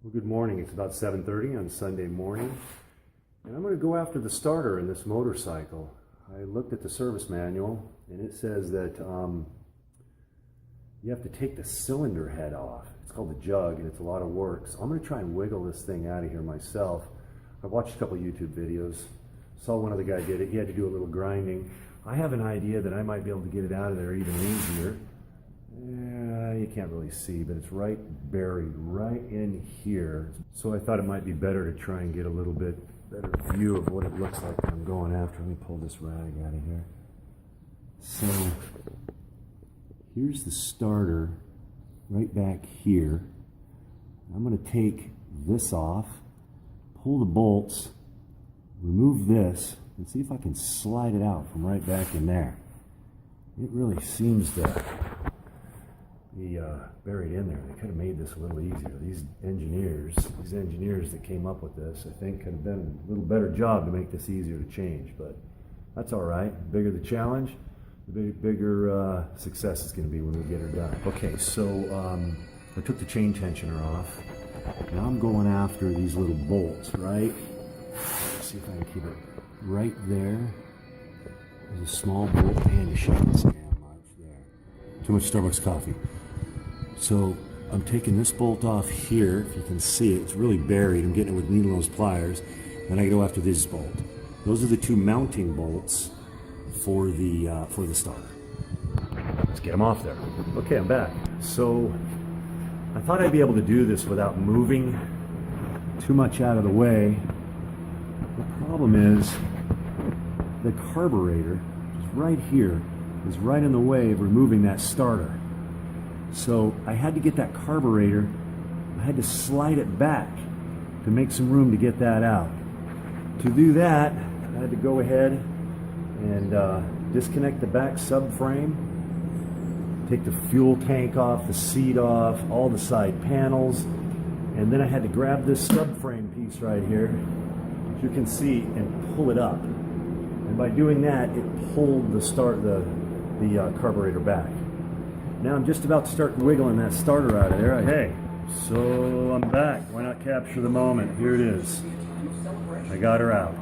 Well, good morning. It's about 7:30 on Sunday morning, and I'm going to go after the starter in this motorcycle. I looked at the service manual, and it says that you have to take the cylinder head off. It's called the jug, and it's a lot of work. So I'm going to try and wiggle this thing out of here myself. I watched a couple YouTube videos, saw one other guy did it. He had to do a little grinding. I have an idea that I might be able to get it out of there even easier. Yeah, you can't really see, but it's right buried right in here. So I thought it might be better to try and get a little bit better view of what it looks like when I'm going after. Let me pull this rag out of here. So here's the starter right back here. I'm going to take this off, pull the bolts, remove this, and see if I can slide it out from right back in there. It really seems to be buried in there. They could have made this a little easier. These engineers that came up with this, I think, could have done a little better job to make this easier to change, but that's all right. The bigger the challenge, the bigger success is going to be when we get her done. Okay, so I took the chain tensioner off. Now I'm going after these little bolts, right? Let's see if I can keep it right there. There's a small bolt, and you shut this damn march there. Too much Starbucks coffee. So I'm taking this bolt off here. If you can see it, it's really buried. I'm getting it with needle nose pliers. Then I go after this bolt. Those are the two mounting bolts for the starter. Let's get them off there. Okay, I'm back. So I thought I'd be able to do this without moving too much out of the way. The problem is the carburetor is right here, is right in the way of removing that starter. So I had to get that carburetor, I had to slide it back to make some room to get that out. To do that, I had to go ahead and disconnect the back subframe, take the fuel tank off, the seat off, all the side panels, and then I had to grab this subframe piece right here, as you can see, and pull it up. And by doing that, it pulled the carburetor back. Now I'm just about to start wiggling that starter out of there. Hey, so I'm back. Why not capture the moment? Here it is. I got her out.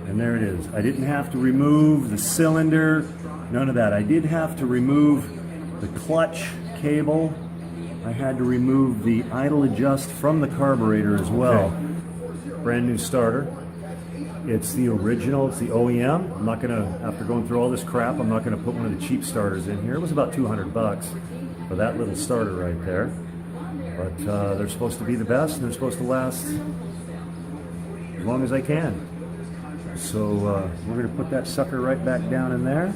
And there it is. I didn't have to remove the cylinder, none of that. I did have to remove the clutch cable. I had to remove the idle adjust from the carburetor as well. Okay. Brand new starter. It's the original, it's the OEM. I'm not gonna, after going through all this crap, I'm not gonna put one of the cheap starters in here. It was about 200 bucks for that little starter right there. But they're supposed to be the best, and they're supposed to last as long as they can. So we're gonna put that sucker right back down in there.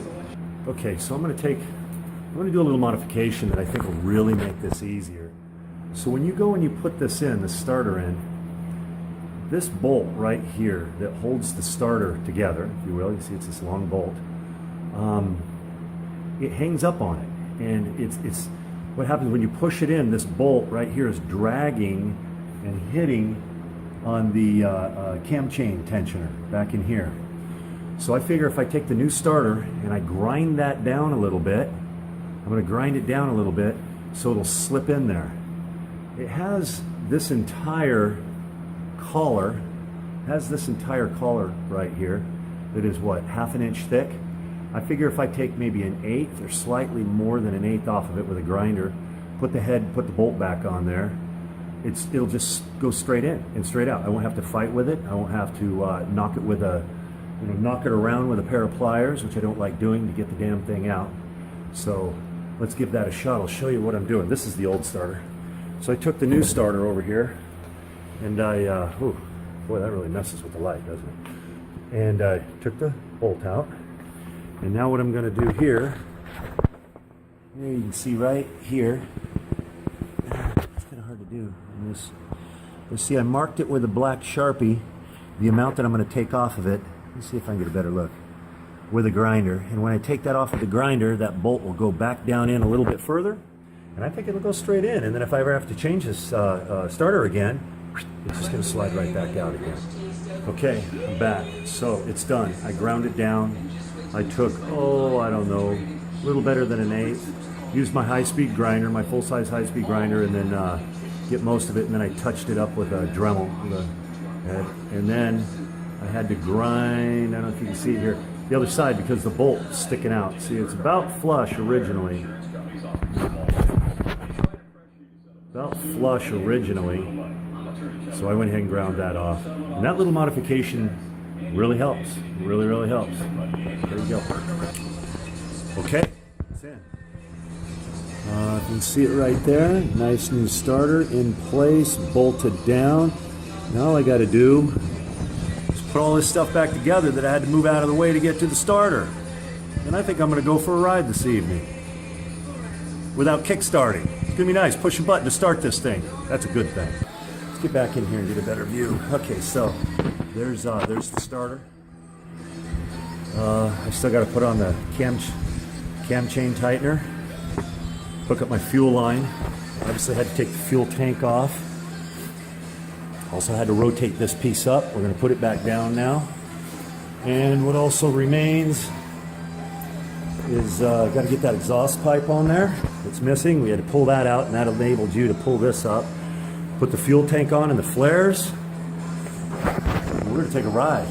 Okay, so I'm gonna do a little modification that I think will really make this easier. So when you go and you put this in, the starter in, this bolt right here that holds the starter together, if you will, you see it's this long bolt, it hangs up on it. And it's what happens when you push it in, this bolt right here is dragging and hitting on the cam chain tensioner back in here. So I figure if I take the new starter and I grind that down a little bit, I'm going to grind it down a little bit so it'll slip in there. It has this entire collar, right here that is what, half an inch thick. I figure if I take maybe an eighth or slightly more than an eighth off of it with a grinder, put the bolt back on there, it'll just go straight in and straight out. I won't have to fight with it. I won't have to knock it around with a pair of pliers, which I don't like doing, to get the damn thing out. So let's give that a shot. I'll show you what I'm doing. This is the old starter. So I took the new starter over here, and boy, that really messes with the light, doesn't it? And I took the bolt out. And now what I'm going to do here you can see right here, it's kind of hard to do. You see, I marked it with a black Sharpie, the amount that I'm going to take off of it. Let's see if I can get a better look. With a grinder. And when I take that off with the grinder, that bolt will go back down in a little bit further. And I think it'll go straight in. And then if I ever have to change this starter again, it's just going to slide right back out again. Okay, I'm back. So it's done. I ground it down. I took, I don't know, a little better than an eighth. Used my high-speed grinder, my full-size high-speed grinder, and then get most of it, and then I touched it up with a Dremel. And then I had to grind, I don't know if you can see it here, the other side because the bolt's sticking out. See, it's about flush originally. About flush originally. So I went ahead and ground that off. And that little modification really helps. Really, really helps. There you go. Okay, it's in. You can see it right there. Nice new starter in place, bolted down. Now all I got to do is put all this stuff back together that I had to move out of the way to get to the starter. And I think I'm going to go for a ride this evening without kick-starting. It's going to be nice. Push a button to start this thing. That's a good thing. Let's get back in here and get a better view. Okay, so there's the starter. I still got to put on the cam chain tightener. Hook up my fuel line. Obviously had to take the fuel tank off. Also had to rotate this piece up. We're going to put it back down now. And what also remains is got to get that exhaust pipe on there. It's missing. We had to pull that out, and that enabled you to pull this up. Put the fuel tank on and the flares. We're going to take a ride.